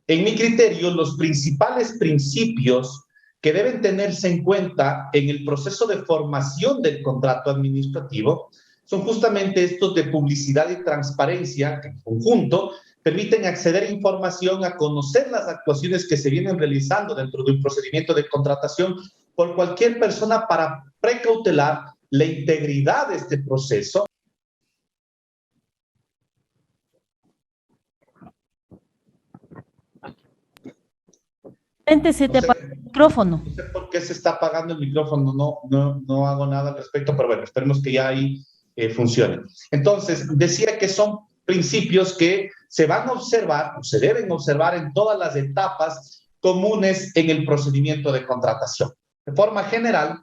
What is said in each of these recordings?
en mi criterio, los principales principios que deben tenerse en cuenta en el proceso de formación del contrato administrativo son justamente estos de publicidad y transparencia, que en conjunto permiten acceder a información, a conocer las actuaciones que se vienen realizando dentro de un procedimiento de contratación por cualquier persona para precautelar la integridad de este proceso. Se te apaga el micrófono. No sé por qué se está apagando el micrófono, no hago nada al respecto, pero bueno, esperemos que ya ahí funcione. Entonces, decía que son principios que se van a observar, o se deben observar en todas las etapas comunes en el procedimiento de contratación. De forma general,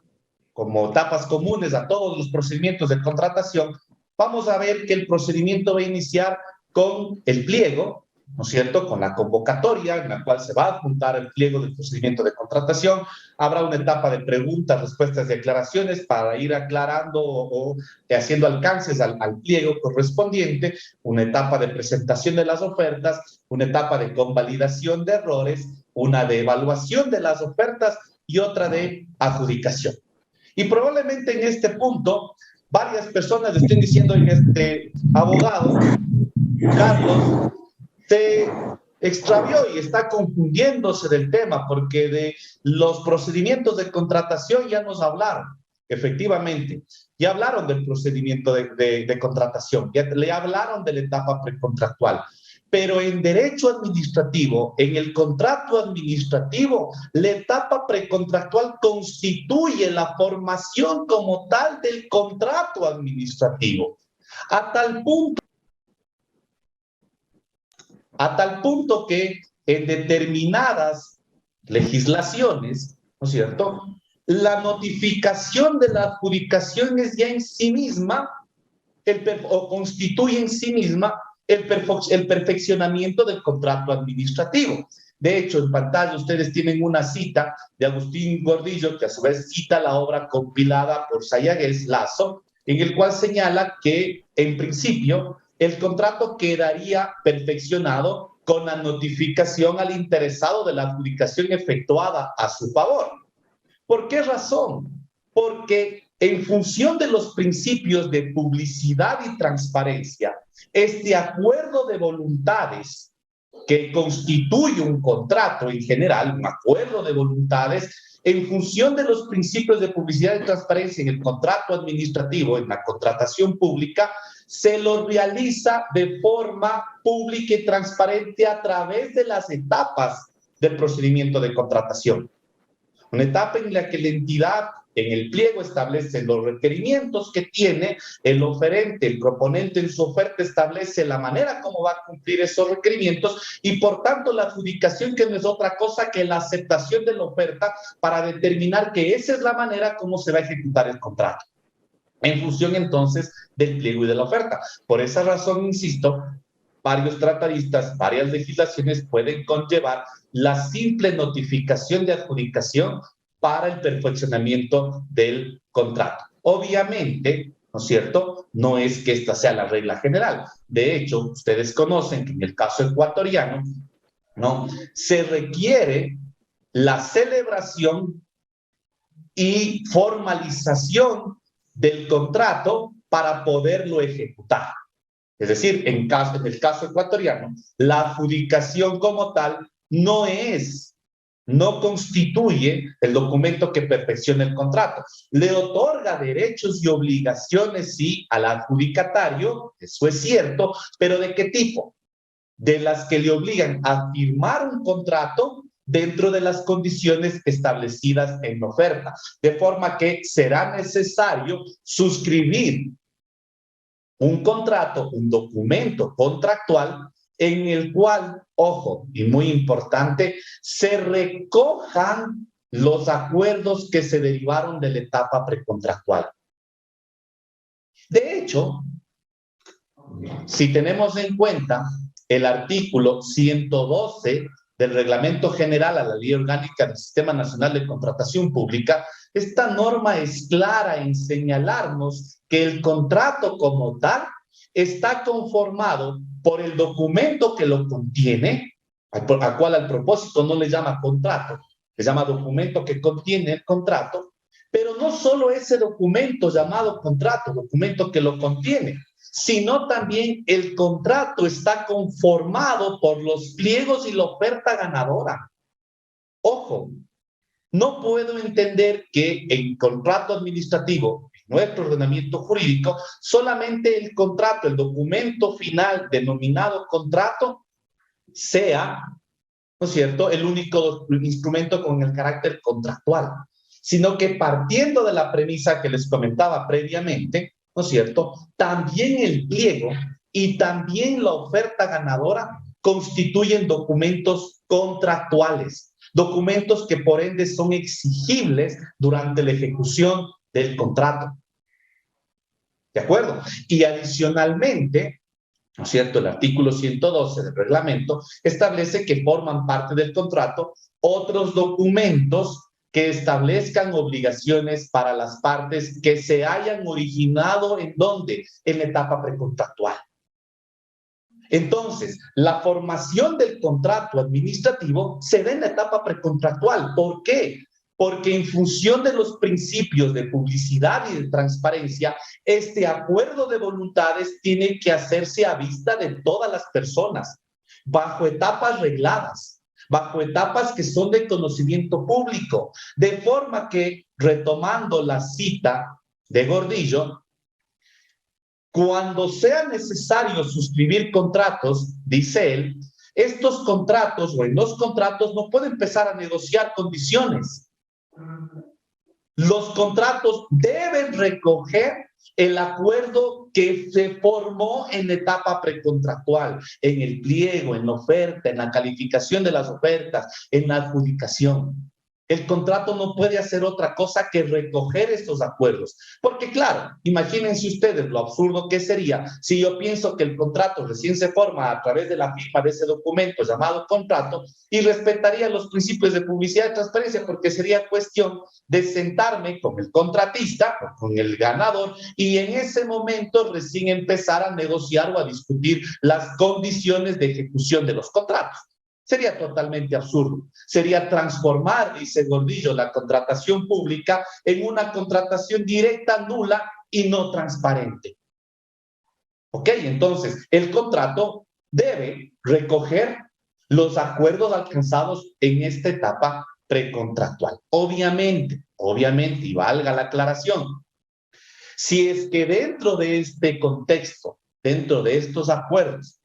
como etapas comunes a todos los procedimientos de contratación, vamos a ver que el procedimiento va a iniciar con el pliego, ¿no es cierto?, con la convocatoria en la cual se va a adjuntar el pliego del procedimiento de contratación. Habrá una etapa de preguntas, respuestas y aclaraciones para ir aclarando o haciendo alcances al pliego correspondiente, una etapa de presentación de las ofertas, una etapa de convalidación de errores, una de evaluación de las ofertas y otra de adjudicación. Y probablemente en este punto varias personas estén diciendo en este abogado, Carlos, se extravió y está confundiéndose del tema porque de los procedimientos de contratación ya nos hablaron. Efectivamente, ya hablaron del procedimiento de contratación, ya le hablaron de la etapa precontractual. Pero en derecho administrativo, en el contrato administrativo, la etapa precontractual constituye la formación como tal del contrato administrativo. A tal punto que en determinadas legislaciones, ¿no es cierto?, la notificación de la adjudicación es ya en sí misma, o constituye en sí misma el perfeccionamiento del contrato administrativo. De hecho, en pantalla ustedes tienen una cita de Agustín Gordillo, que a su vez cita la obra compilada por Sayagues Lazo, en el cual señala que, en principio, el contrato quedaría perfeccionado con la notificación al interesado de la adjudicación efectuada a su favor. ¿Por qué razón? Porque en función de los principios de publicidad y transparencia, este acuerdo de voluntades que constituye un contrato en general, un acuerdo de voluntades, en función de los principios de publicidad y transparencia en el contrato administrativo, en la contratación pública, se lo realiza de forma pública y transparente a través de las etapas del procedimiento de contratación. Una etapa en la que la entidad en el pliego establece los requerimientos que tiene el oferente, el proponente en su oferta establece la manera como va a cumplir esos requerimientos y por tanto la adjudicación, que no es otra cosa que la aceptación de la oferta para determinar que esa es la manera como se va a ejecutar el contrato, en función entonces del pliego y de la oferta. Por esa razón, insisto, varios tratadistas, varias legislaciones pueden conllevar la simple notificación de adjudicación para el perfeccionamiento del contrato. Obviamente, ¿no es cierto?, no es que esta sea la regla general. De hecho, ustedes conocen que en el caso ecuatoriano, ¿no?, se requiere la celebración y formalización del contrato para poderlo ejecutar. Es decir, en el caso ecuatoriano, la adjudicación como tal no constituye el documento que perfecciona el contrato. Le otorga derechos y obligaciones, sí, al adjudicatario, eso es cierto, pero ¿de qué tipo? De las que le obligan a firmar un contrato dentro de las condiciones establecidas en la oferta, de forma que será necesario suscribir un contrato, un documento contractual en el cual, ojo, y muy importante, se recojan los acuerdos que se derivaron de la etapa precontractual. De hecho, si tenemos en cuenta el artículo 112 del Reglamento General a la Ley Orgánica del Sistema Nacional de Contratación Pública, esta norma es clara en señalarnos que el contrato como tal está conformado por el documento que lo contiene, a cual al propósito no le llama contrato, le llama documento que contiene el contrato, pero no solo ese documento llamado contrato, documento que lo contiene, sino también el contrato está conformado por los pliegos y la oferta ganadora. Ojo, no puedo entender que en contrato administrativo, en nuestro ordenamiento jurídico, solamente el contrato, el documento final denominado contrato, sea, ¿no es cierto?, el único instrumento con el carácter contractual, sino que partiendo de la premisa que les comentaba previamente, ¿no es cierto?, también el pliego y también la oferta ganadora constituyen documentos contractuales, documentos que por ende son exigibles durante la ejecución del contrato. ¿De acuerdo? Y adicionalmente, ¿no es cierto?, el artículo 112 del reglamento establece que forman parte del contrato otros documentos que establezcan obligaciones para las partes que se hayan originado ¿en dónde? En la etapa precontractual. Entonces, la formación del contrato administrativo se da en la etapa precontractual. ¿Por qué? Porque en función de los principios de publicidad y de transparencia, este acuerdo de voluntades tiene que hacerse a vista de todas las personas, bajo etapas regladas, bajo etapas que son de conocimiento público, de forma que, retomando la cita de Gordillo, cuando sea necesario suscribir contratos, dice él, estos contratos o en los contratos no puede empezar a negociar condiciones. Los contratos deben recoger el acuerdo que se formó en la etapa precontractual, en el pliego, en la oferta, en la calificación de las ofertas, en la adjudicación. El contrato no puede hacer otra cosa que recoger estos acuerdos. Porque claro, imagínense ustedes lo absurdo que sería si yo pienso que el contrato recién se forma a través de la firma de ese documento llamado contrato y respetaría los principios de publicidad y transparencia, porque sería cuestión de sentarme con el contratista o con el ganador y en ese momento recién empezar a negociar o a discutir las condiciones de ejecución de los contratos. Sería totalmente absurdo. Sería transformar, dice Gordillo, la contratación pública en una contratación directa, nula y no transparente. ¿Ok? Entonces, el contrato debe recoger los acuerdos alcanzados en esta etapa precontractual. Obviamente, y valga la aclaración, si es que dentro de este contexto, dentro de estos acuerdos,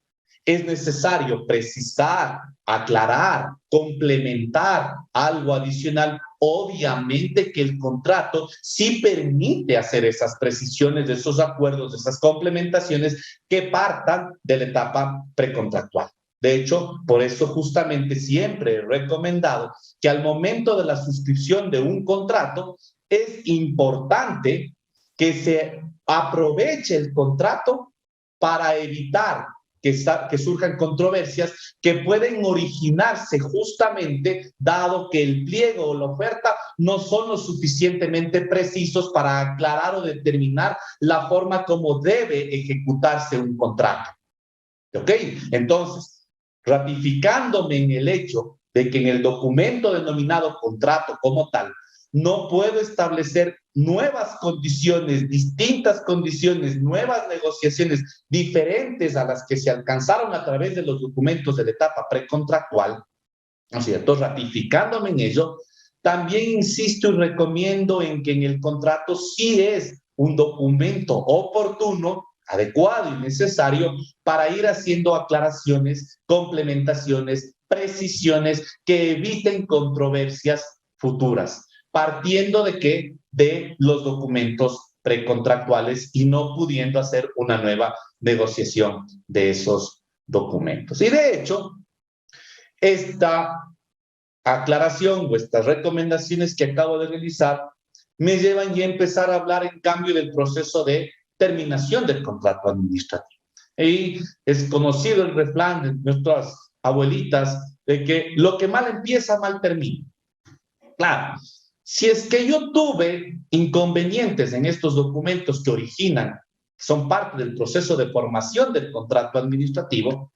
es necesario precisar, aclarar, complementar algo adicional, obviamente que el contrato sí permite hacer esas precisiones de esos acuerdos, de esas complementaciones que partan de la etapa precontractual. De hecho, por eso justamente siempre he recomendado que al momento de la suscripción de un contrato es importante que se aproveche el contrato para evitar que surjan controversias que pueden originarse justamente dado que el pliego o la oferta no son lo suficientemente precisos para aclarar o determinar la forma como debe ejecutarse un contrato. ¿Ok? Entonces, ratificándome en el hecho de que en el documento denominado contrato como tal, no puedo establecer nuevas condiciones, distintas condiciones, nuevas negociaciones diferentes a las que se alcanzaron a través de los documentos de la etapa precontractual, ¿no es cierto? Ratificándome en ello, también insisto y recomiendo en que en el contrato sí es un documento oportuno, adecuado y necesario para ir haciendo aclaraciones, complementaciones, precisiones que eviten controversias futuras. Partiendo de qué? De los documentos precontractuales y no pudiendo hacer una nueva negociación de esos documentos. Y de hecho, esta aclaración o estas recomendaciones que acabo de realizar me llevan ya a empezar a hablar en cambio del proceso de terminación del contrato administrativo. Y es conocido el refrán de nuestras abuelitas de que lo que mal empieza, mal termina. Claro, si es que yo tuve inconvenientes en estos documentos que originan, son parte del proceso de formación del contrato administrativo,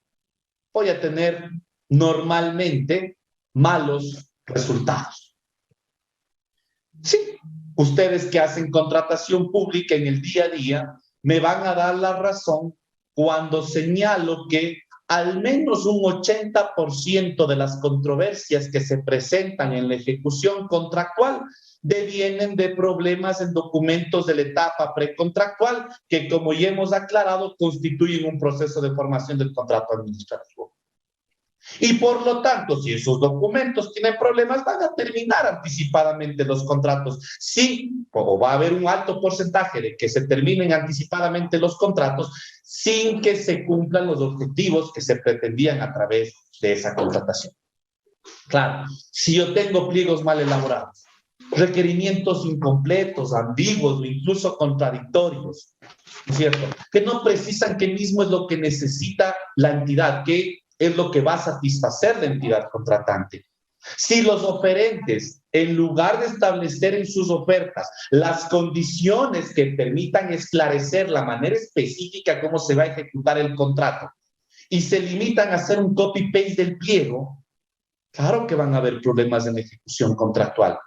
voy a tener normalmente malos resultados. Sí, ustedes que hacen contratación pública en el día a día me van a dar la razón cuando señalo que al menos un 80% de las controversias que se presentan en la ejecución contractual devienen de problemas en documentos de la etapa precontractual que, como ya hemos aclarado, constituyen un proceso de formación del contrato administrativo. Y por lo tanto, si esos documentos tienen problemas, van a terminar anticipadamente los contratos. Sí, o va a haber un alto porcentaje de que se terminen anticipadamente los contratos sin que se cumplan los objetivos que se pretendían a través de esa contratación. Claro, si yo tengo pliegos mal elaborados, requerimientos incompletos, ambiguos o incluso contradictorios, ¿no es cierto?, que no precisan qué mismo es lo que necesita la entidad, qué es lo que va a satisfacer la entidad contratante. Si los oferentes, en lugar de establecer en sus ofertas las condiciones que permitan esclarecer la manera específica cómo se va a ejecutar el contrato y se limitan a hacer un copy-paste del pliego, claro que van a haber problemas en la ejecución contractual.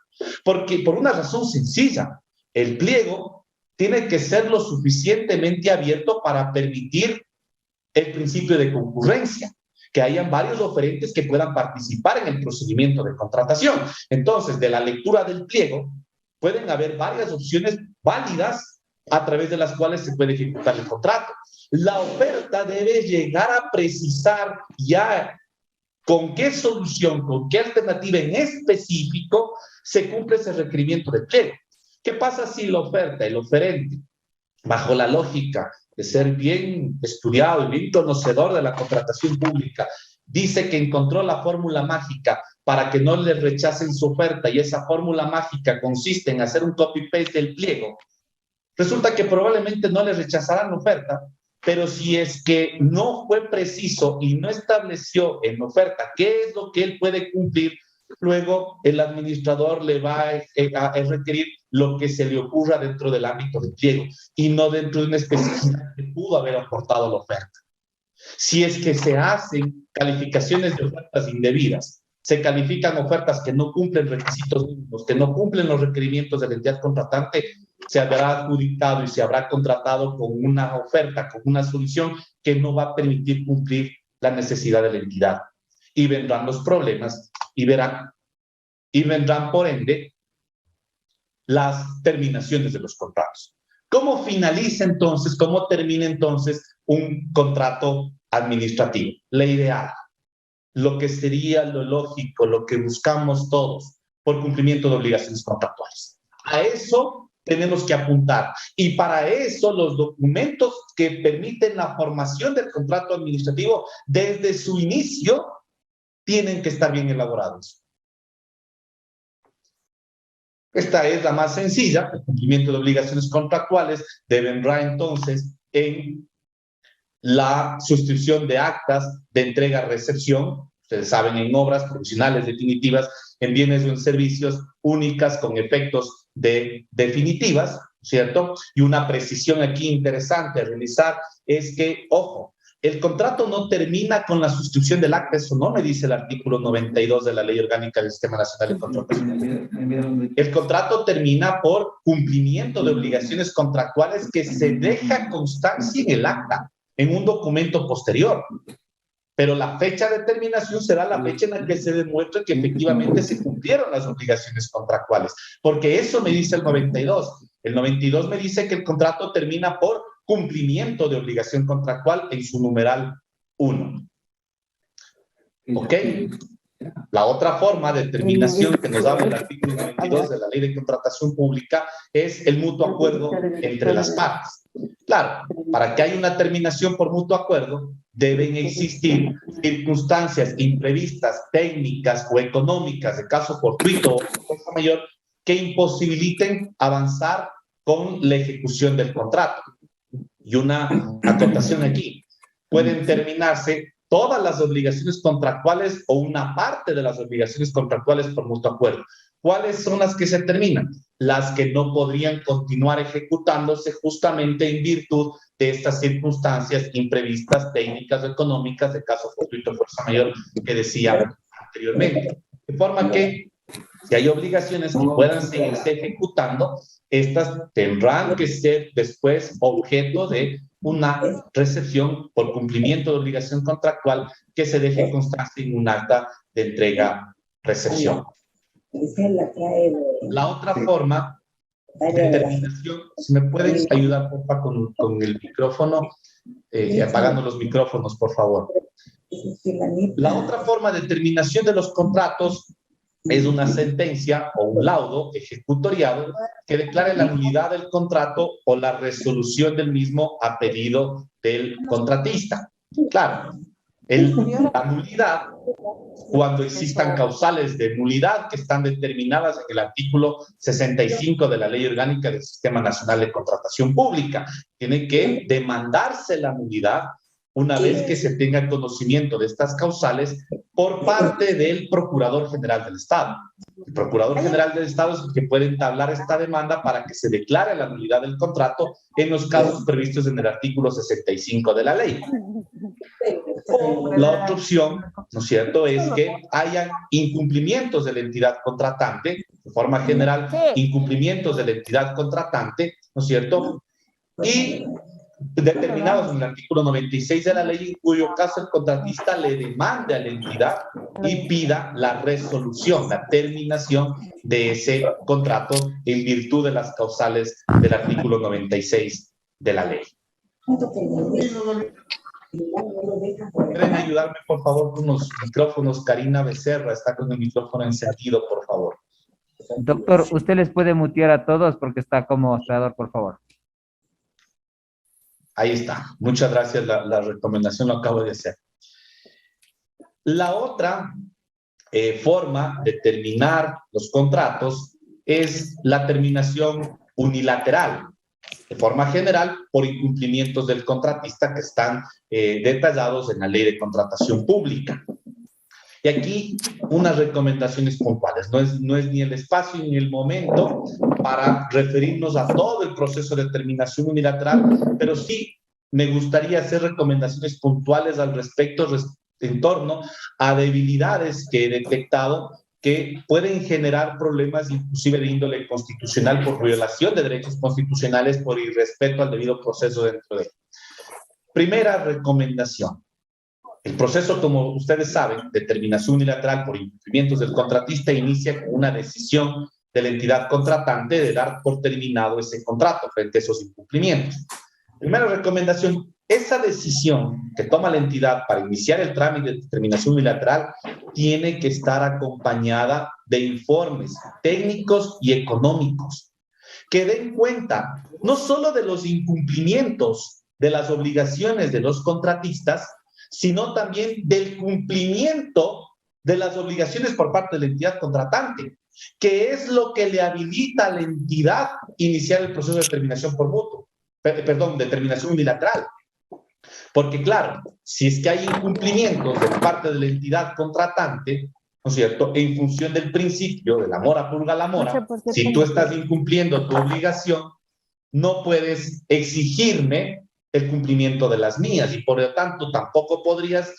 Porque por una razón sencilla, el pliego tiene que ser lo suficientemente abierto para permitir el principio de concurrencia, que hayan varios oferentes que puedan participar en el procedimiento de contratación. Entonces, de la lectura del pliego, pueden haber varias opciones válidas a través de las cuales se puede ejecutar el contrato. La oferta debe llegar a precisar ya con qué solución, con qué alternativa en específico se cumple ese requerimiento de pliego. ¿Qué pasa si la oferta, el oferente, bajo la lógica de ser bien estudiado y bien conocedor de la contratación pública, dice que encontró la fórmula mágica para que no le rechacen su oferta y esa fórmula mágica consiste en hacer un copy-paste del pliego? Resulta que probablemente no le rechazarán la oferta, pero si es que no fue preciso y no estableció en la oferta qué es lo que él puede cumplir, luego el administrador le va a requerir lo que se le ocurra dentro del ámbito del pliego y no dentro de una especificidad que pudo haber aportado la oferta. Si es que se hacen calificaciones de ofertas indebidas, se califican ofertas que no cumplen requisitos mínimos, que no cumplen los requerimientos de la entidad contratante, se habrá adjudicado y se habrá contratado con una oferta, con una solución que no va a permitir cumplir la necesidad de la entidad. Y vendrán los problemas y vendrán, por ende, las terminaciones de los contratos. ¿Cómo finaliza entonces, cómo termina entonces un contrato administrativo? La ideal, lo que sería lo lógico, lo que buscamos todos por cumplimiento de obligaciones contractuales. A eso tenemos que apuntar. Y para eso los documentos que permiten la formación del contrato administrativo desde su inicio tienen que estar bien elaborados. Esta es la más sencilla. El cumplimiento de obligaciones contractuales devendrá entonces en la suscripción de actas de entrega-recepción, ustedes saben, en obras provisionales definitivas, en bienes o en servicios únicas con efectos de definitivas, ¿cierto? Y una precisión aquí interesante a realizar es que, ojo, el contrato no termina con la suscripción del acta, eso no me dice el artículo 92 de la Ley Orgánica del Sistema Nacional de Contratación. El contrato termina por cumplimiento de obligaciones contractuales que se deja constancia en el acta, en un documento posterior. Pero la fecha de terminación será la fecha en la que se demuestre que efectivamente se cumplieron las obligaciones contractuales. Porque eso me dice el 92. El 92 me dice que el contrato termina por cumplimiento de obligación contractual en su numeral 1. ¿Ok? La otra forma de terminación que nos habla el artículo 92 de la Ley de Contratación Pública es el mutuo acuerdo entre las partes. Claro, para que haya una terminación por mutuo acuerdo, deben existir circunstancias imprevistas, técnicas o económicas, de caso fortuito o fuerza mayor, que imposibiliten avanzar con la ejecución del contrato. Y una acotación aquí, pueden terminarse todas las obligaciones contractuales o una parte de las obligaciones contractuales por mutuo acuerdo. ¿Cuáles son las que se terminan? Las que no podrían continuar ejecutándose justamente en virtud de estas circunstancias imprevistas, técnicas o económicas, de caso fortuito, fuerza mayor, que decía anteriormente. De forma que, si hay obligaciones que puedan seguirse ejecutando, estas tendrán que ser después objeto de una recepción por cumplimiento de obligación contractual que se deje constancia en un acta de entrega-recepción. La otra forma de determinación, si me pueden ayudar, porfa, con el micrófono, apagando los micrófonos, por favor. La otra forma de determinación de los contratos es una sentencia o un laudo ejecutoriado que declare la nulidad del contrato o la resolución del mismo a pedido del contratista. Claro, la nulidad, cuando existan causales de nulidad que están determinadas en el artículo 65 de la Ley Orgánica del Sistema Nacional de Contratación Pública. Tiene que demandarse la nulidad una vez que se tenga conocimiento de estas causales por parte del Procurador General del Estado. El Procurador General del Estado es el que puede entablar esta demanda para que se declare la nulidad del contrato en los casos previstos en el artículo 65 de la ley. O la otra opción, ¿no es cierto?, es que haya incumplimientos de la entidad contratante, de forma general, incumplimientos de la entidad contratante, ¿no es cierto?, y determinados en el artículo 96 de la ley, en cuyo caso el contratista le demande a la entidad y pida la resolución, la terminación de ese contrato en virtud de las causales del artículo 96 de la ley. ¿Pueden ayudarme, por favor, con los micrófonos? Karina Becerra está con el micrófono encendido, por favor. Doctor, usted les puede mutear a todos porque está como operador, por favor. Ahí está. Muchas gracias. La recomendación lo acabo de hacer. La otra forma de terminar los contratos es la terminación unilateral, de forma general, por incumplimientos del contratista que están detallados en la Ley de Contratación Pública. Y aquí unas recomendaciones puntuales. No es ni el espacio ni el momento para referirnos a todo el proceso de terminación unilateral, pero sí me gustaría hacer recomendaciones puntuales al respecto en torno a debilidades que he detectado que pueden generar problemas inclusive de índole constitucional por violación de derechos constitucionales, por irrespeto al debido proceso dentro de él. Primera recomendación. El proceso, como ustedes saben, de terminación unilateral por incumplimientos del contratista inicia con una decisión de la entidad contratante de dar por terminado ese contrato frente a esos incumplimientos. Primera recomendación, esa decisión que toma la entidad para iniciar el trámite de terminación unilateral tiene que estar acompañada de informes técnicos y económicos que den cuenta no solo de los incumplimientos de las obligaciones de los contratistas, sino también del cumplimiento de las obligaciones por parte de la entidad contratante, que es lo que le habilita a la entidad iniciar el proceso de terminación por mutuo, de terminación unilateral. Porque claro, si es que hay incumplimientos de parte de la entidad contratante, ¿no es cierto?, en función del principio de la mora purga la mora, si tú estás incumpliendo tu obligación, no puedes exigirme el cumplimiento de las mías y por lo tanto tampoco podrías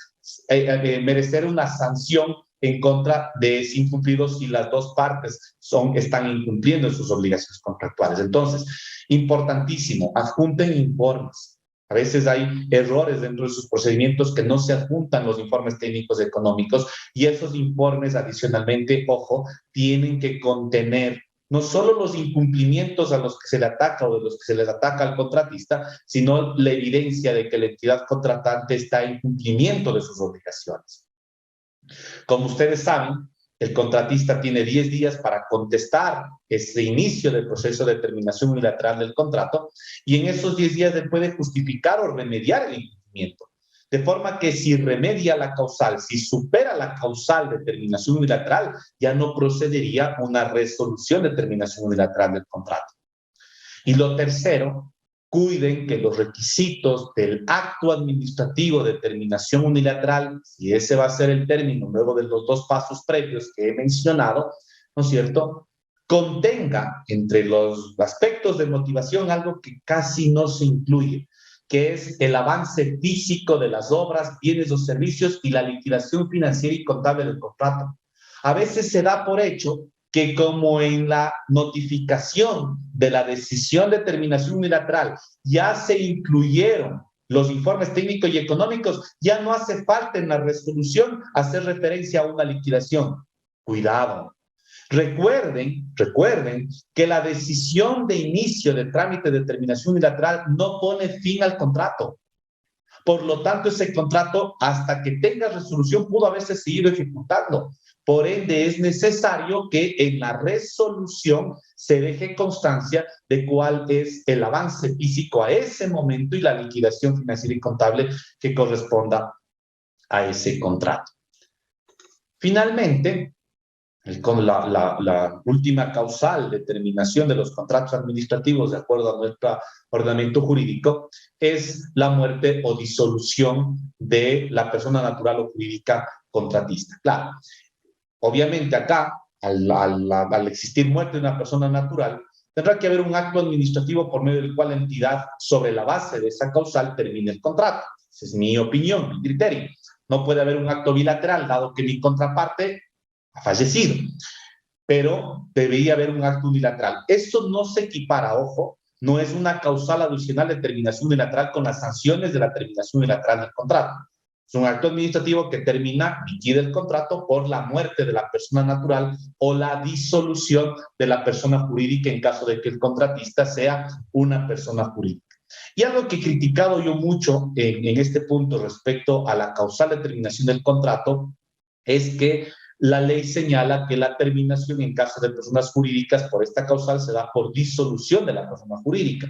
merecer una sanción en contra de ese incumplido si las dos partes están incumpliendo sus obligaciones contractuales. Entonces, importantísimo, adjunten informes. A veces hay errores dentro de sus procedimientos que no se adjuntan los informes técnicos económicos y esos informes adicionalmente, ojo, tienen que contener no solo los incumplimientos a los que se le ataca o de los que se les ataca al contratista, sino la evidencia de que la entidad contratante está en cumplimiento de sus obligaciones. Como ustedes saben, el contratista tiene 10 días para contestar ese inicio del proceso de terminación unilateral del contrato y en esos 10 días él puede justificar o remediar el incumplimiento. De forma que si remedia la causal, si supera la causal de terminación unilateral, ya no procedería una resolución de terminación unilateral del contrato. Y lo tercero, cuiden que los requisitos del acto administrativo de terminación unilateral, si ese va a ser el término luego de los dos pasos previos que he mencionado, ¿no es cierto?, contenga entre los aspectos de motivación algo que casi no se incluye, que es el avance físico de las obras, bienes o servicios y la liquidación financiera y contable del contrato. A veces se da por hecho que como en la notificación de la decisión de terminación unilateral ya se incluyeron los informes técnicos y económicos, ya no hace falta en la resolución hacer referencia a una liquidación. Cuidado. Recuerden que la decisión de inicio de trámite de terminación unilateral no pone fin al contrato. Por lo tanto, ese contrato, hasta que tenga resolución, pudo haberse seguido ejecutando. Por ende, es necesario que en la resolución se deje constancia de cuál es el avance físico a ese momento y la liquidación financiera y contable que corresponda a ese contrato. Finalmente, con la última causal de terminación de los contratos administrativos de acuerdo a nuestro ordenamiento jurídico es la muerte o disolución de la persona natural o jurídica contratista. Claro, obviamente acá, al existir muerte de una persona natural, tendrá que haber un acto administrativo por medio del cual la entidad, sobre la base de esa causal, termine el contrato. Esa es mi opinión, mi criterio. No puede haber un acto bilateral, dado que mi contraparte ha fallecido, pero debería haber un acto unilateral. Esto no se equipara, ojo, no es una causal adicional de terminación unilateral con las sanciones de la terminación unilateral del contrato. Es un acto administrativo que termina, liquida el contrato por la muerte de la persona natural o la disolución de la persona jurídica en caso de que el contratista sea una persona jurídica. Y algo que he criticado yo mucho en este punto respecto a la causal de terminación del contrato es que la ley señala que la terminación en caso de personas jurídicas por esta causal se da por disolución de la persona jurídica.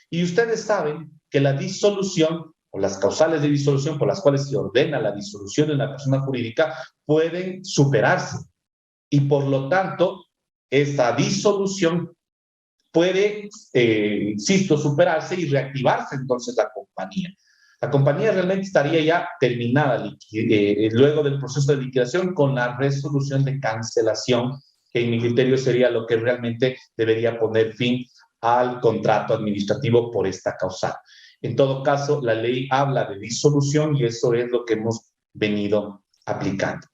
Y ustedes saben que la disolución o las causales de disolución por las cuales se ordena la disolución de una persona jurídica pueden superarse. Y por lo tanto, esta disolución puede, insisto, superarse y reactivarse entonces la compañía. La compañía realmente estaría ya terminada luego del proceso de liquidación con la resolución de cancelación, que en mi criterio sería lo que realmente debería poner fin al contrato administrativo por esta causal. En todo caso, la ley habla de disolución y eso es lo que hemos venido aplicando.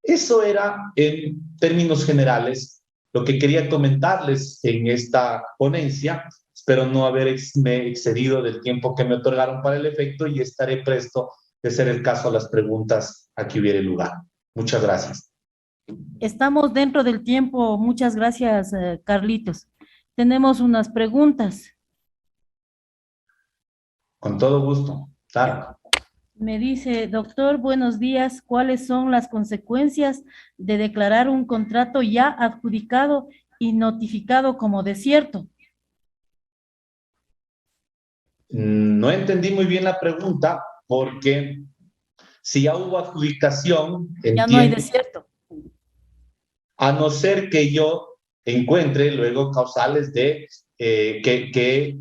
Eso era, en términos generales, lo que quería comentarles en esta ponencia. Espero no haberme excedido del tiempo que me otorgaron para el efecto y estaré presto de ser el caso a las preguntas a que hubiere lugar. Muchas gracias. Estamos dentro del tiempo. Muchas gracias, Carlitos. Tenemos unas preguntas. Con todo gusto. Claro. Me dice, doctor, buenos días. ¿Cuáles son las consecuencias de declarar un contrato ya adjudicado y notificado como desierto? No entendí muy bien la pregunta porque si ya hubo adjudicación, Ya no hay desierto. A no ser que yo encuentre luego causales de que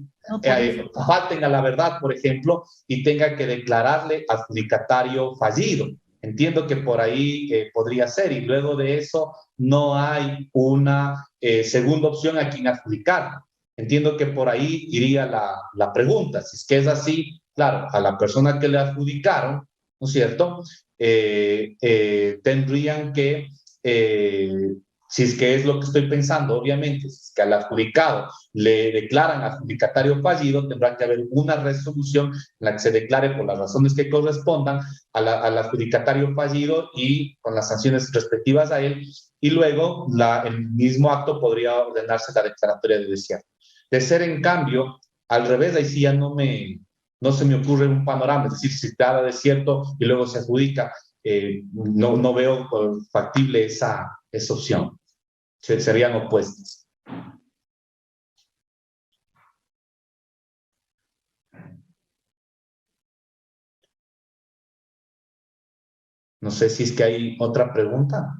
falten a la verdad, por ejemplo, y tenga que declararle adjudicatario fallido. Entiendo que por ahí podría ser, y luego de eso no hay una segunda opción a quien adjudicar. Entiendo que por ahí iría la pregunta. Si es que es así, claro, a la persona que le adjudicaron, ¿no es cierto? Tendrían que si es que es lo que estoy pensando, obviamente, si es que al adjudicado le declaran adjudicatario fallido, tendrá que haber una resolución en la que se declare por las razones que correspondan al adjudicatario fallido y con las sanciones respectivas a él, y luego el mismo acto podría ordenarse la declaratoria de desierto. De ser, en cambio, al revés, ahí sí ya no se me ocurre un panorama, es decir, si se da desierto y luego se adjudica, no veo factible esa opción. Serían opuestas. No sé si es que hay otra pregunta.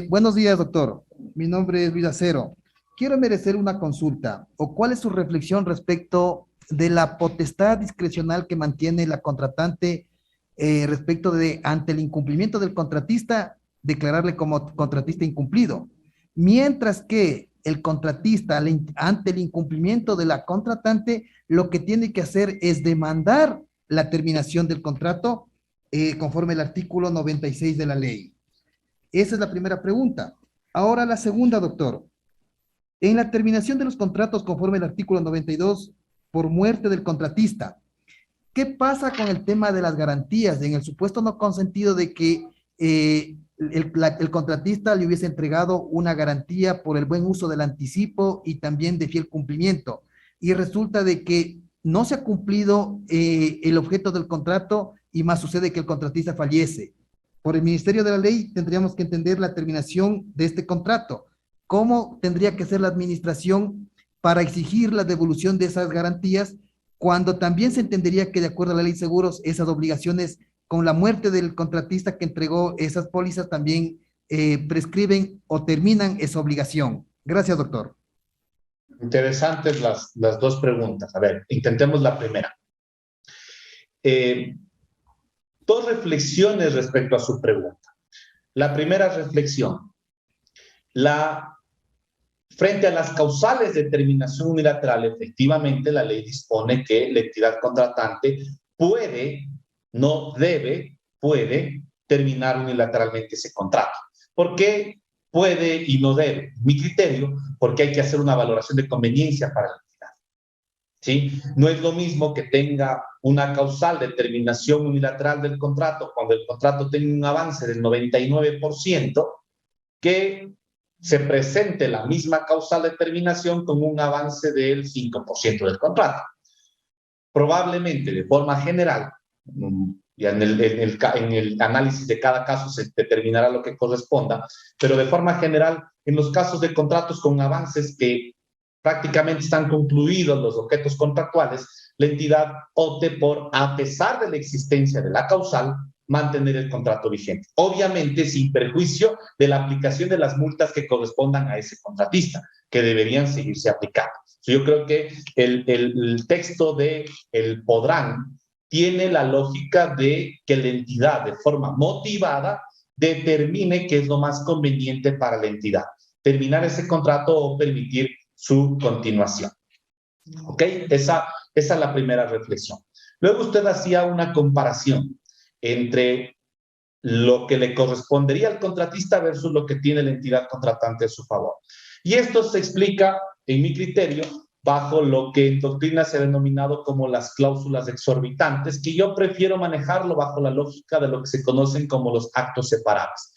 Buenos días, doctor. Mi nombre es Luis Acero. Quiero merecer una consulta. ¿O cuál es su reflexión respecto de la potestad discrecional que mantiene la contratante respecto de, ante el incumplimiento del contratista, declararle como contratista incumplido, mientras que el contratista, ante el incumplimiento de la contratante, lo que tiene que hacer es demandar la terminación del contrato conforme el artículo 96 de la ley. Esa es la primera pregunta. Ahora la segunda, doctor. En la terminación de los contratos conforme el artículo 92 por muerte del contratista, ¿qué pasa con el tema de las garantías en el supuesto no consentido de que el contratista le hubiese entregado una garantía por el buen uso del anticipo y también de fiel cumplimiento? Y resulta de que no se ha cumplido el objeto del contrato y más sucede que el contratista fallece. Por el Ministerio de la Ley tendríamos que entender la terminación de este contrato. ¿Cómo tendría que ser la administración para exigir la devolución de esas garantías cuando también se entendería que de acuerdo a la ley de seguros esas obligaciones con la muerte del contratista que entregó esas pólizas también prescriben o terminan esa obligación? Gracias, doctor. Interesantes las dos preguntas. A ver, intentemos la primera. Dos reflexiones respecto a su pregunta. La primera reflexión. Frente a las causales de terminación unilateral, efectivamente la ley dispone que la entidad contratante puede, no debe, puede terminar unilateralmente ese contrato. ¿Por qué puede y no debe? Mi criterio, porque hay que hacer una valoración de conveniencia para la entidad. ¿Sí? No es lo mismo que tenga una causal de terminación unilateral del contrato cuando el contrato tenga un avance del 99% que se presente la misma causal de terminación con un avance del 5% del contrato. Probablemente, de forma general, ya en el análisis de cada caso se determinará lo que corresponda, pero de forma general, en los casos de contratos con avances que prácticamente están concluidos los objetos contractuales, la entidad opte por, a pesar de la existencia de la causal, mantener el contrato vigente. Obviamente sin perjuicio de la aplicación de las multas que correspondan a ese contratista, que deberían seguirse aplicando. Yo creo que el texto de el podrán tiene la lógica de que la entidad de forma motivada determine qué es lo más conveniente para la entidad, terminar ese contrato o permitir su continuación. ¿Ok? Esa es la primera reflexión. Luego usted hacía una comparación entre lo que le correspondería al contratista versus lo que tiene la entidad contratante a su favor. Y esto se explica, en mi criterio, bajo lo que en doctrina se ha denominado como las cláusulas exorbitantes, que yo prefiero manejarlo bajo la lógica de lo que se conocen como los actos separables.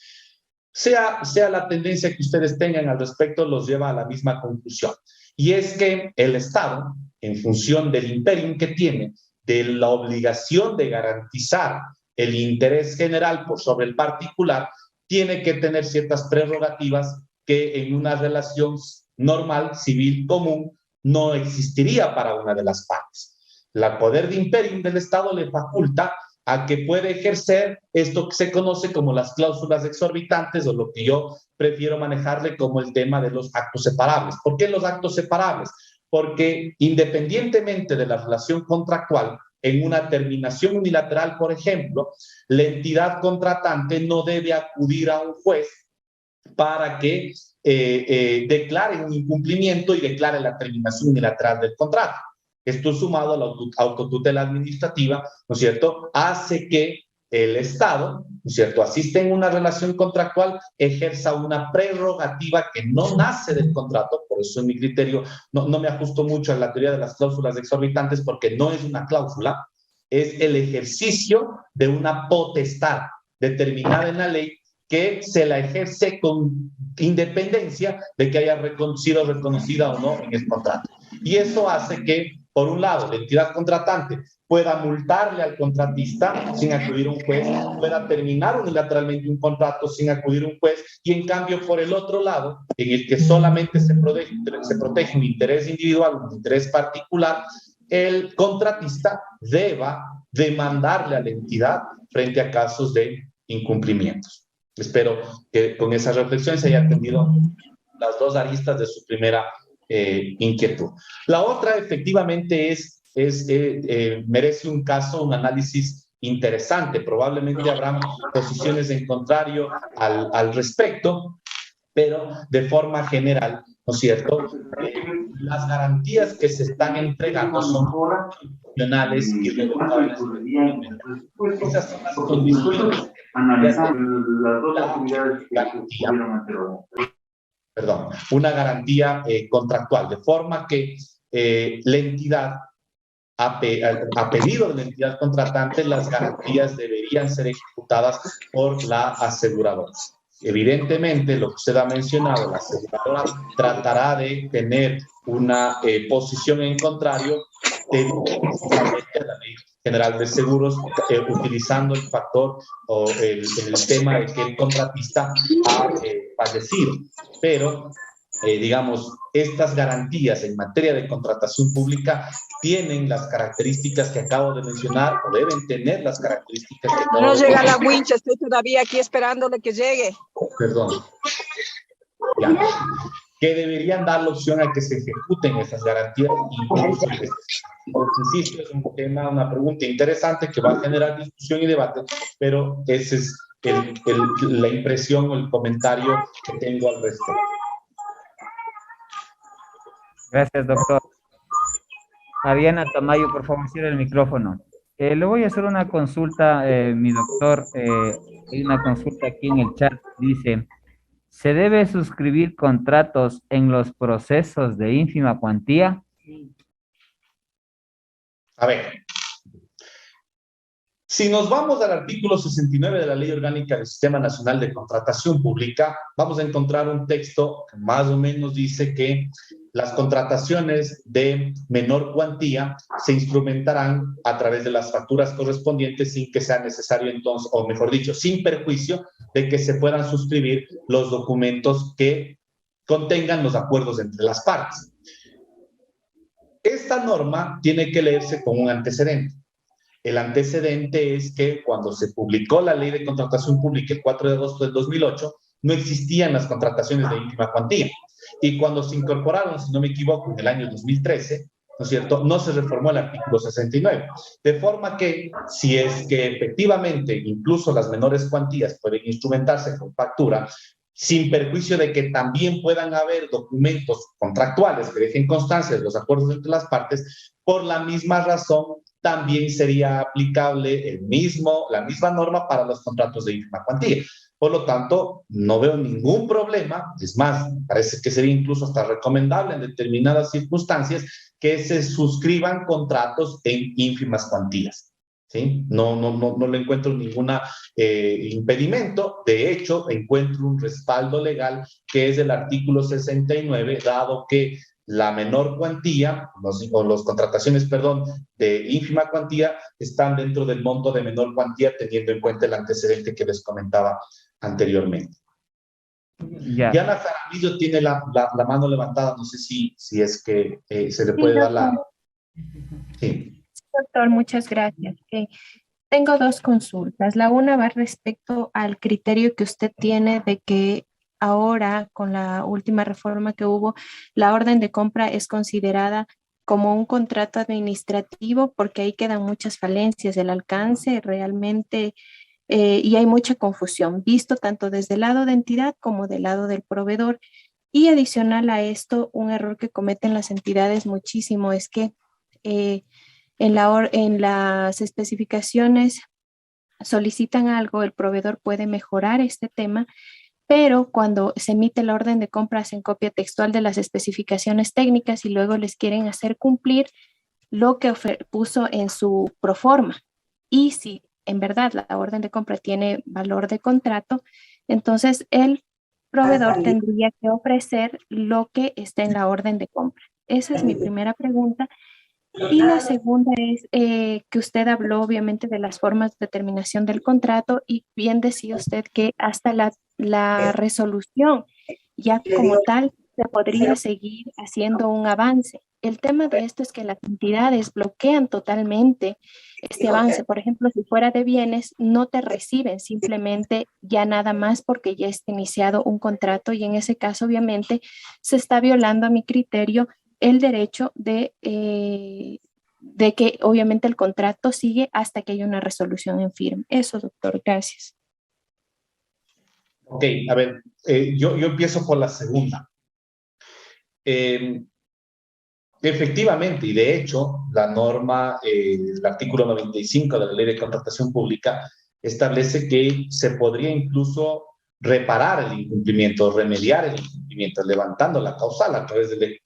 Sea la tendencia que ustedes tengan al respecto, los lleva a la misma conclusión. Y es que el Estado, en función del imperium que tiene, de la obligación de garantizar el interés general por sobre el particular, tiene que tener ciertas prerrogativas que en una relación normal, civil, común, no existiría para una de las partes. El poder de imperium del Estado le faculta a que puede ejercer esto que se conoce como las cláusulas exorbitantes, o lo que yo prefiero manejarle como el tema de los actos separables. ¿Por qué los actos separables? Porque independientemente de la relación contractual, en una terminación unilateral, por ejemplo, la entidad contratante no debe acudir a un juez para que declare un incumplimiento y declare la terminación unilateral del contrato. Esto sumado a la autotutela administrativa, ¿no es cierto?, hace que el Estado, ¿no es cierto?, asiste en una relación contractual, ejerza una prerrogativa que no nace del contrato. Por eso en mi criterio no me ajusto mucho a la teoría de las cláusulas exorbitantes, porque no es una cláusula, es el ejercicio de una potestad determinada en la ley que se la ejerce con independencia de que haya sido reconocida o no en el contrato. Y eso hace que, por un lado, la entidad contratante pueda multarle al contratista sin acudir a un juez, pueda terminar unilateralmente un contrato sin acudir a un juez, y en cambio, por el otro lado, en el que solamente se protege un interés individual, un interés particular, el contratista deba demandarle a la entidad frente a casos de incumplimientos. Espero que con esa reflexión se haya atendido las dos aristas de su primera inquietud. La otra, efectivamente, merece un análisis interesante. Probablemente habrá posiciones en contrario al respecto, pero de forma general, ¿no es cierto? Las garantías que se están entregando son funcionales y revocables. Esas son las condiciones analizar las dos actividades que garantía, tuvieron perdón, una garantía contractual, de forma que la entidad, a pedido de la entidad contratante, las garantías deberían ser ejecutadas por la aseguradora. Evidentemente, lo que usted ha mencionado, la aseguradora tratará de tener una posición en contrario de la Ley General de Seguros, utilizando el factor o el tema de que el contratista ha fallecido. Pero, digamos, estas garantías en materia de contratación pública tienen las características que acabo de mencionar, o deben tener las características que acabo No de llega mencionar. la wincha, estoy todavía aquí esperándole que llegue. Perdón. Ya. Que deberían dar la opción a que se ejecuten esas garantías. Insisto, es un tema, una pregunta interesante que va a generar discusión y debate, pero esa es la impresión o el comentario que tengo al respecto. Gracias, doctor. Ariana Tamayo, por favor, cierre el micrófono. Le voy a hacer una consulta, mi doctor. Hay una consulta aquí en el chat. Dice, ¿se debe suscribir contratos en los procesos de ínfima cuantía? A ver, si nos vamos al artículo 69 de la Ley Orgánica del Sistema Nacional de Contratación Pública, vamos a encontrar un texto que más o menos dice que las contrataciones de menor cuantía se instrumentarán a través de las facturas correspondientes sin que sea necesario entonces, o mejor dicho, sin perjuicio de que se puedan suscribir los documentos que contengan los acuerdos entre las partes. Esta norma tiene que leerse con un antecedente. El antecedente es que cuando se publicó la Ley de Contratación Pública el 4 de agosto del 2008, no existían las contrataciones de ínfima cuantía. Y cuando se incorporaron, si no me equivoco, en el año 2013, ¿no es cierto?, no se reformó el artículo 69. De forma que, si es que efectivamente incluso las menores cuantías pueden instrumentarse con factura, sin perjuicio de que también puedan haber documentos contractuales que dejen constancia de los acuerdos entre las partes, por la misma razón también sería aplicable la misma norma para los contratos de ínfima cuantía. Por lo tanto, no veo ningún problema, es más, parece que sería incluso hasta recomendable en determinadas circunstancias que se suscriban contratos en ínfimas cuantías. ¿Sí? No le encuentro ningún impedimento. De hecho, encuentro un respaldo legal que es el artículo 69, dado que la menor cuantía, los contrataciones, perdón, de ínfima cuantía están dentro del monto de menor cuantía, teniendo en cuenta el antecedente que les comentaba anteriormente. Ya. Diana Jaramillo tiene la mano levantada, no sé si es que se le puede dar la... Sí. Doctor, muchas gracias. Tengo dos consultas. La una va respecto al criterio que usted tiene de que ahora, con la última reforma que hubo, la orden de compra es considerada como un contrato administrativo porque ahí quedan muchas falencias, el alcance realmente, y hay mucha confusión, visto tanto desde el lado de entidad como del lado del proveedor. Y adicional a esto, un error que cometen las entidades muchísimo es que en las especificaciones solicitan algo, el proveedor puede mejorar este tema, pero cuando se emite la orden de compra hacen copia textual de las especificaciones técnicas y luego les quieren hacer cumplir lo que puso en su proforma. Y si en verdad la orden de compra tiene valor de contrato, entonces el proveedor tendría que ofrecer lo que está en la orden de compra. Esa es mi primera pregunta. Y la segunda es que usted habló obviamente de las formas de terminación del contrato y bien decía usted que hasta la resolución ya como tal se podría seguir haciendo un avance. El tema de esto es que las entidades bloquean totalmente este avance. Por ejemplo, si fuera de bienes, no te reciben simplemente ya nada más porque ya está iniciado un contrato y en ese caso obviamente se está violando a mi criterio el derecho de de que obviamente el contrato sigue hasta que haya una resolución en firme. Eso, doctor, gracias. Ok, a ver, yo empiezo por la segunda. Efectivamente, y de hecho, la norma, el artículo 95 de la Ley de Contratación Pública establece que se podría incluso reparar el incumplimiento, remediar el incumplimiento, levantando la causal a través de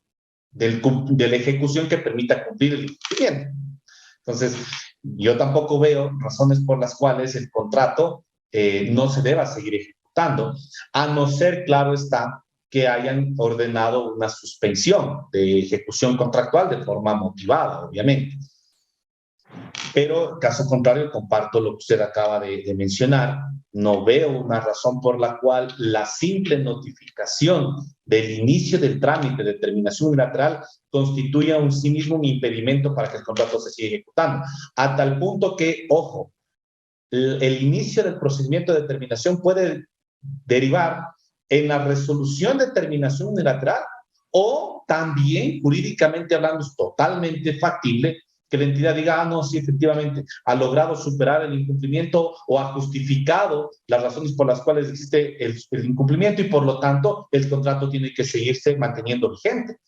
la ejecución que permita cumplir el incumplimiento. Entonces, yo tampoco veo razones por las cuales el contrato no se deba seguir ejecutando, a no ser, claro está, que hayan ordenado una suspensión de ejecución contractual de forma motivada, obviamente. Pero, caso contrario, comparto lo que usted acaba de mencionar. No veo una razón por la cual la simple notificación del inicio del trámite de terminación unilateral constituya en sí mismo un impedimento para que el contrato se siga ejecutando. A tal punto que, ojo, el inicio del procedimiento de terminación puede derivar en la resolución de terminación unilateral o también, jurídicamente hablando, es totalmente factible que la entidad diga, no, sí, efectivamente, ha logrado superar el incumplimiento o ha justificado las razones por las cuales existe el incumplimiento y por lo tanto el contrato tiene que seguirse manteniendo vigente.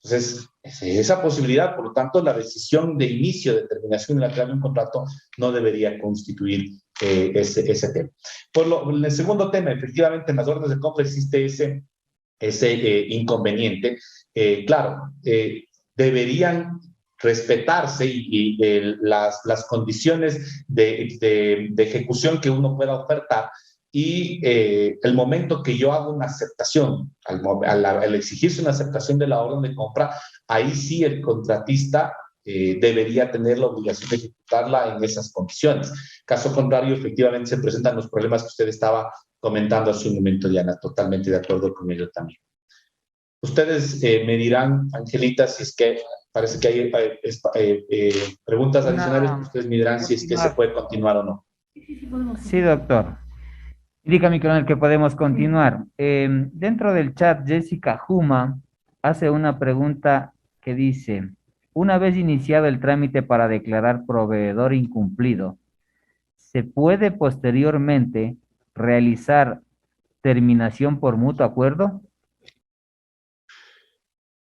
Entonces, esa posibilidad, por lo tanto, la decisión de inicio de terminación unilateral de un contrato no debería constituir ese tema. El segundo tema, efectivamente, en las órdenes de compra existe ese inconveniente. Claro, deberían respetarse las condiciones de ejecución que uno pueda ofertar y el momento que yo hago una aceptación, al exigirse una aceptación de la orden de compra, ahí sí el contratista debería tener la obligación de ejecutarla en esas condiciones. Caso contrario, efectivamente se presentan los problemas que usted estaba comentando hace un momento, Diana, totalmente de acuerdo con ello también. Ustedes me dirán, Angelita, si es que parece que hay preguntas adicionales, ustedes me dirán si es que se puede continuar o no. Sí, doctor. Indica mi coronel que podemos continuar. Dentro del chat, Jessica Juma hace una pregunta que dice, una vez iniciado el trámite para declarar proveedor incumplido, ¿se puede posteriormente realizar terminación por mutuo acuerdo?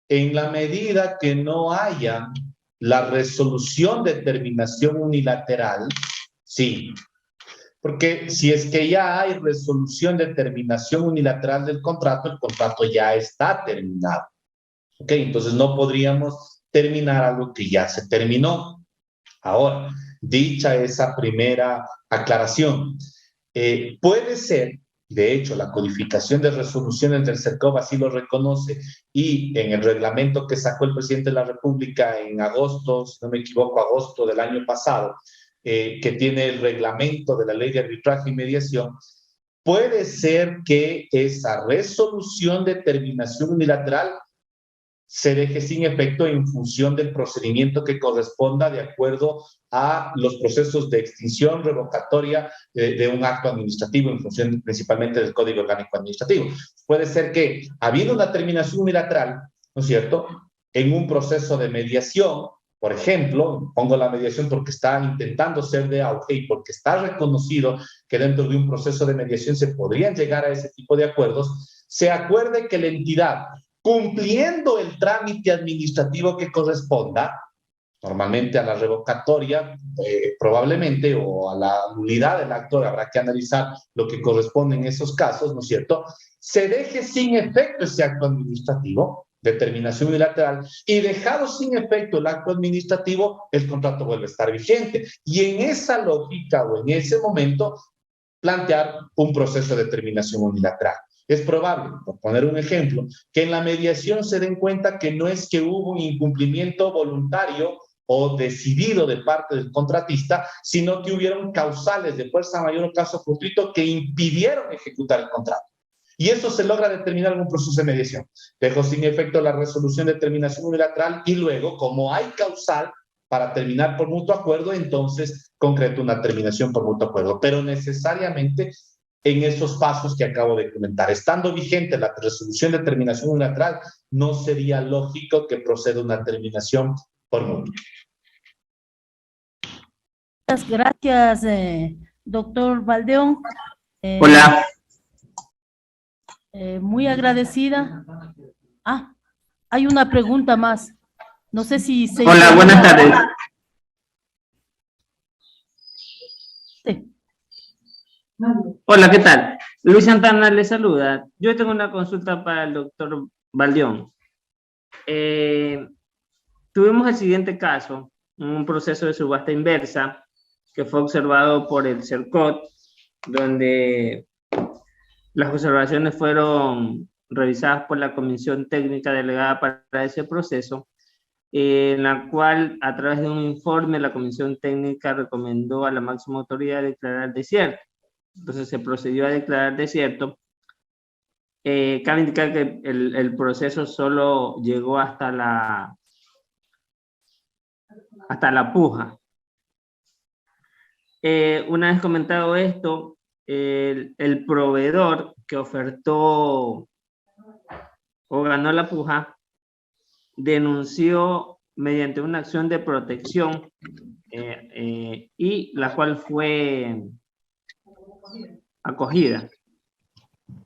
En la medida que no haya la resolución de terminación unilateral, sí. Porque si es que ya hay resolución de terminación unilateral del contrato, el contrato ya está terminado. ¿Ok? Entonces no podríamos terminar algo que ya se terminó. Ahora, dicha esa primera aclaración, puede ser, de hecho, la codificación de resoluciones del CERCOV así lo reconoce y en el reglamento que sacó el presidente de la República en agosto, si no me equivoco, agosto del año pasado, que tiene el reglamento de la ley de arbitraje y mediación, puede ser que esa resolución de terminación unilateral se deje sin efecto en función del procedimiento que corresponda de acuerdo a los procesos de extinción revocatoria de un acto administrativo en función principalmente del Código Orgánico Administrativo. Puede ser que, habiendo una terminación unilateral, ¿no es cierto?, en un proceso de mediación, por ejemplo, pongo la mediación porque está intentando ser de auge y porque está reconocido que dentro de un proceso de mediación se podrían llegar a ese tipo de acuerdos, se acuerde que la entidad, cumpliendo el trámite administrativo que corresponda, normalmente a la revocatoria, probablemente, o a la nulidad del acto, habrá que analizar lo que corresponde en esos casos, ¿no es cierto?, se deje sin efecto ese acto administrativo, determinación unilateral, y dejado sin efecto el acto administrativo, el contrato vuelve a estar vigente. Y en esa lógica o en ese momento, plantear un proceso de determinación unilateral. Es probable, por poner un ejemplo, que en la mediación se den cuenta que no es que hubo un incumplimiento voluntario o decidido de parte del contratista, sino que hubieron causales de fuerza mayor o caso fortuito que impidieron ejecutar el contrato. Y eso se logra determinar en un proceso de mediación. Dejo sin efecto la resolución de terminación unilateral y luego, como hay causal para terminar por mutuo acuerdo, entonces concreto una terminación por mutuo acuerdo. Pero necesariamente en esos pasos que acabo de comentar. Estando vigente la resolución de terminación unilateral, no sería lógico que proceda una terminación por mutuo. Muchas gracias, doctor Valdeón. Hola. Muy agradecida. Ah, hay una pregunta más. No sé si se... Hola, buenas tardes. Sí. Hola, ¿qué tal? Luis Santana le saluda. Yo tengo una consulta para el doctor Valdeón. Tuvimos el siguiente caso, un proceso de subasta inversa que fue observado por el CERCOT, donde las observaciones fueron revisadas por la comisión técnica delegada para ese proceso, en la cual, a través de un informe, la comisión técnica recomendó a la máxima autoridad declarar desierto. Entonces se procedió a declarar desierto. Cabe indicar que el proceso solo llegó hasta la puja. Una vez comentado esto, el proveedor que ofertó o ganó la puja denunció mediante una acción de protección y la cual fue acogida.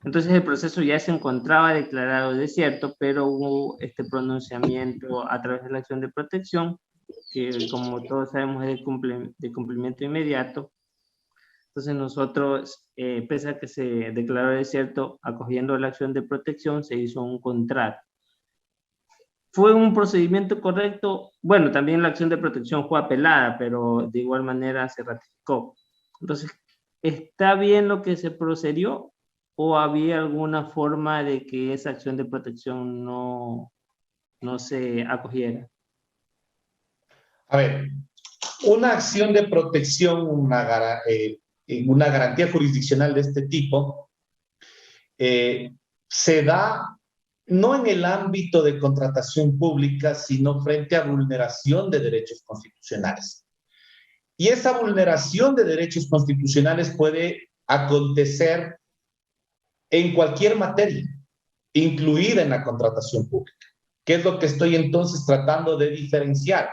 Entonces el proceso ya se encontraba declarado desierto, pero hubo este pronunciamiento a través de la acción de protección, que como todos sabemos es de cumplimiento inmediato. Entonces nosotros, pese a que se declaró desierto, acogiendo la acción de protección, se hizo un contrato. ¿Fue un procedimiento correcto? Bueno, también la acción de protección fue apelada, pero de igual manera se ratificó. Entonces, ¿está bien lo que se procedió o había alguna forma de que esa acción de protección no se acogiera? A ver, una acción de protección, una garantía jurisdiccional de este tipo, se da no en el ámbito de contratación pública, sino frente a vulneración de derechos constitucionales. Y esa vulneración de derechos constitucionales puede acontecer en cualquier materia, incluida en la contratación pública. ¿Qué es lo que estoy entonces tratando de diferenciar?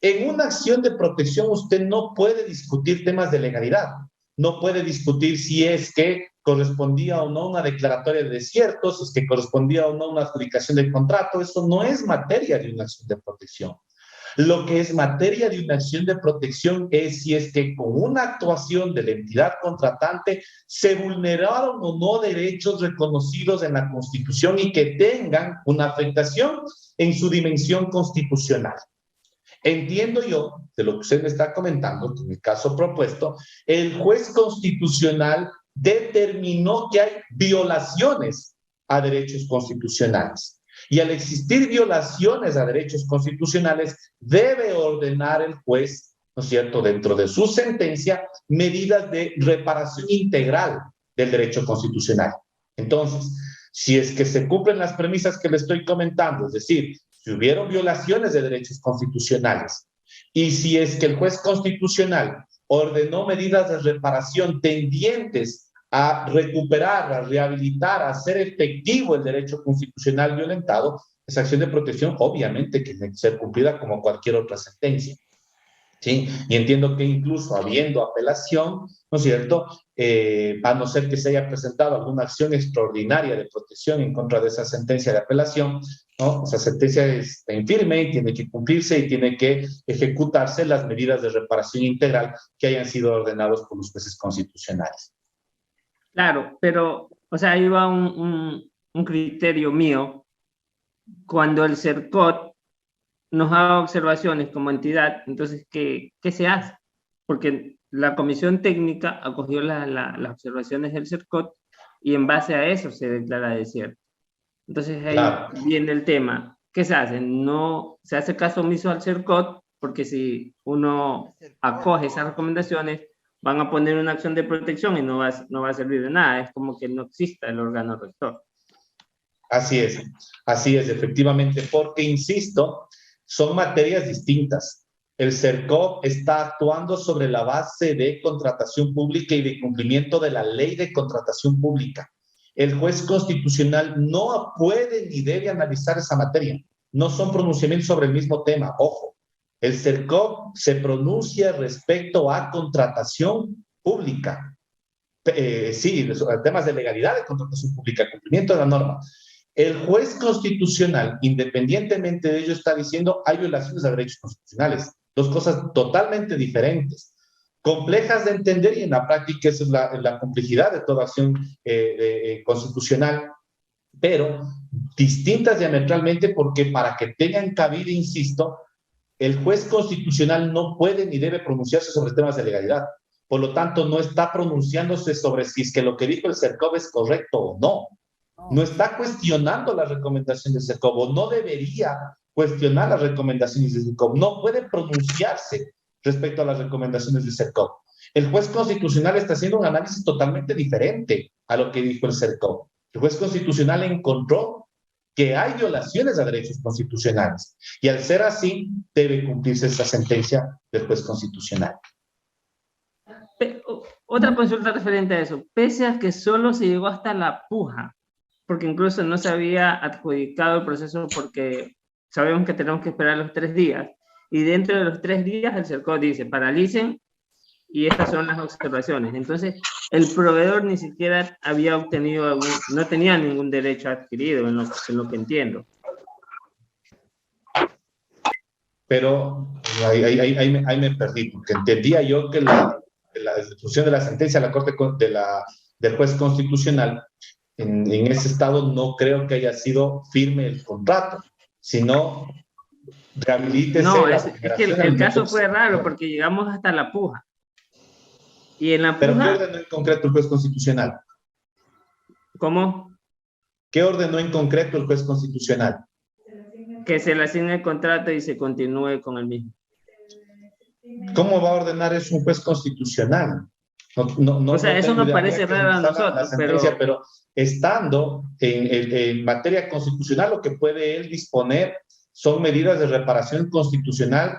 En una acción de protección usted no puede discutir temas de legalidad, no puede discutir si es que correspondía o no una declaratoria de desierto, si es que correspondía o no una adjudicación del contrato. Eso no es materia de una acción de protección. Lo que es materia de una acción de protección es si es que con una actuación de la entidad contratante se vulneraron o no derechos reconocidos en la Constitución y que tengan una afectación en su dimensión constitucional. Entiendo yo, de lo que usted me está comentando, en el caso propuesto, el juez constitucional determinó que hay violaciones a derechos constitucionales. Y al existir violaciones a derechos constitucionales, debe ordenar el juez, ¿no es cierto?, dentro de su sentencia, medidas de reparación integral del derecho constitucional. Entonces, si es que se cumplen las premisas que le estoy comentando, es decir, si hubieron violaciones de derechos constitucionales y si es que el juez constitucional ordenó medidas de reparación tendientes a recuperar, a rehabilitar, a hacer efectivo el derecho constitucional violentado, esa acción de protección obviamente que tiene que ser cumplida como cualquier otra sentencia. ¿Sí? Y entiendo que incluso habiendo apelación, ¿no es cierto?, a no ser que se haya presentado alguna acción extraordinaria de protección en contra de esa sentencia de apelación, ¿no? Esa sentencia está en firme y tiene que cumplirse y tiene que ejecutarse las medidas de reparación integral que hayan sido ordenados por los jueces constitucionales. Claro, pero, o sea, ahí va un criterio mío. Cuando el CERCOT nos haga observaciones como entidad, entonces, ¿qué se hace? Porque la comisión técnica acogió las observaciones del CERCOT y en base a eso se declara desierto. Entonces ahí viene el tema. ¿Qué se hace? No se hace caso omiso al CERCOT, porque si uno acoge esas recomendaciones, van a poner una acción de protección y no va a servir de nada. Es como que no exista el órgano rector. Así es, efectivamente, porque, insisto, son materias distintas. El CERCOT está actuando sobre la base de contratación pública y de cumplimiento de la ley de contratación pública. El juez constitucional no puede ni debe analizar esa materia. No son pronunciamientos sobre el mismo tema, ojo. El CERCOP se pronuncia respecto a contratación pública. Sí, temas de legalidad de contratación pública, cumplimiento de la norma. El juez constitucional, independientemente de ello, está diciendo hay violaciones a derechos constitucionales. Dos cosas totalmente diferentes, complejas de entender, y en la práctica esa es la complejidad de toda acción constitucional, pero distintas diametralmente, porque para que tengan cabida, insisto, el juez constitucional no puede ni debe pronunciarse sobre temas de legalidad. Por lo tanto, no está pronunciándose sobre si es que lo que dijo el CERCOP es correcto o no. No está cuestionando la recomendación del CERCOP, o no debería cuestionar las recomendaciones del CERCOP. No puede pronunciarse respecto a las recomendaciones del CERCOP. El juez constitucional está haciendo un análisis totalmente diferente a lo que dijo el CERCOP. El juez constitucional encontró que hay violaciones a derechos constitucionales, y al ser así, debe cumplirse esa sentencia del juez constitucional. Otra consulta referente a eso. Pese a que solo se llegó hasta la puja, porque incluso no se había adjudicado el proceso, porque sabemos que tenemos que esperar los 3 días, y dentro de los 3 días el CERCOP dice, paralicen, y estas son las observaciones. Entonces, el proveedor ni siquiera había obtenido, no tenía ningún derecho adquirido, en lo que entiendo. Pero ahí me perdí, porque entendía yo que la ejecución de la sentencia de la Corte del juez constitucional, en ese estado no creo que haya sido firme el contrato, sino rehabilítese. No, es que el caso fue raro, porque llegamos hasta la puja. Y en la puja, ¿pero qué ordenó en concreto el juez constitucional? ¿Cómo? ¿Qué ordenó en concreto el juez constitucional? Que se le asigne el contrato y se continúe con el mismo. ¿Cómo va a ordenar eso un juez constitucional? O sea, eso nos parece raro a nosotros, pero estando en materia constitucional, lo que puede él disponer son medidas de reparación constitucional,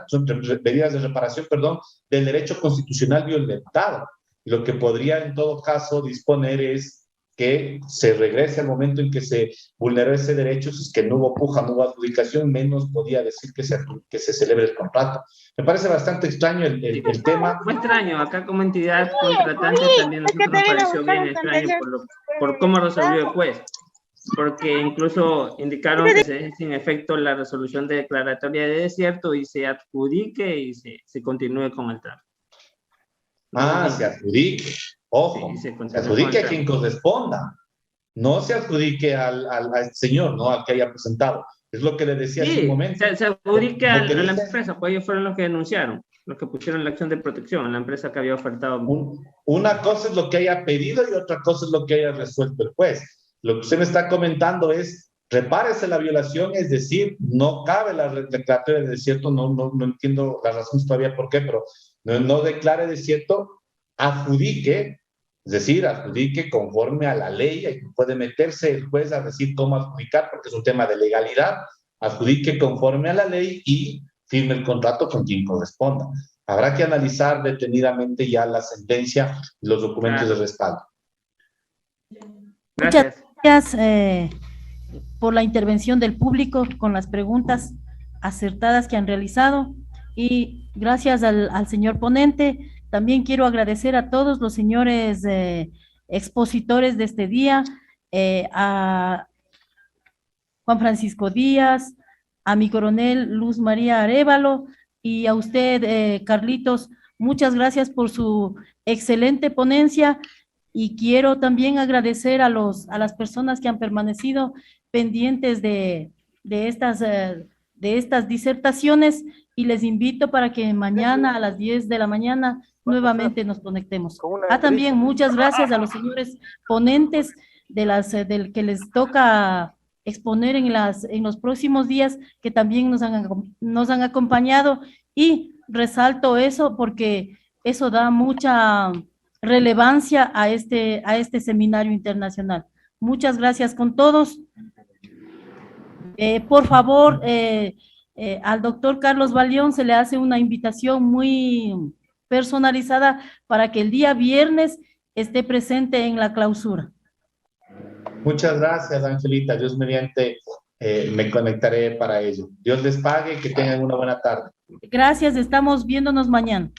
del derecho constitucional violentado. Y lo que podría en todo caso disponer es que se regrese al momento en que se vulneró ese derecho. Si es que no hubo puja, no hubo adjudicación, menos podía decir que se celebre el contrato. Me parece bastante extraño el tema. Muy extraño, acá como entidad contratante también nosotros nos pareció bien extraño por cómo resolvió el juez, porque incluso indicaron que se deje sin efecto la resolución de declaratoria de desierto y se adjudique y se continúe con el trámite. Se adjudique. Ojo, sí, se adjudique a quien corresponda. No se adjudique a este señor, ¿no? Al que haya presentado. Es lo que le decía hace un momento. Se adjudique a la empresa, pues ellos fueron los que denunciaron, los que pusieron la acción de protección, la empresa que había ofertado. Una cosa es lo que haya pedido y otra cosa es lo que haya resuelto el juez. Lo que usted me está comentando es, repárese la violación, es decir, no cabe la declaratoria de desierto, no entiendo las razones todavía por qué, pero no declare desierto, adjudique, es decir, adjudique conforme a la ley. Y puede meterse el juez a decir cómo adjudicar, porque es un tema de legalidad. Adjudique conforme a la ley y firme el contrato con quien corresponda. Habrá que analizar detenidamente ya la sentencia y los documentos de respaldo. Gracias. Muchas gracias por la intervención del público con las preguntas acertadas que han realizado, y gracias al señor ponente. También quiero agradecer a todos los señores expositores de este día, a Juan Francisco Díaz, a mi coronel Luz María Arévalo, y a usted, Carlitos. Muchas gracias por su excelente ponencia, y quiero también agradecer a las personas que han permanecido pendientes de estas disertaciones, y les invito para que mañana a las 10 de la mañana nuevamente nos conectemos. También muchas gracias a los señores ponentes del que les toca exponer en los próximos días, que también nos han acompañado, y resalto eso porque eso da mucha relevancia a este seminario internacional. Muchas gracias con todos. Por favor, al doctor Carlos Balión se le hace una invitación muy personalizada para que el día viernes esté presente en la clausura. Muchas gracias, Angelita. Dios mediante, me conectaré para ello. Dios les pague, que tengan una buena tarde. Gracias, estamos viéndonos mañana.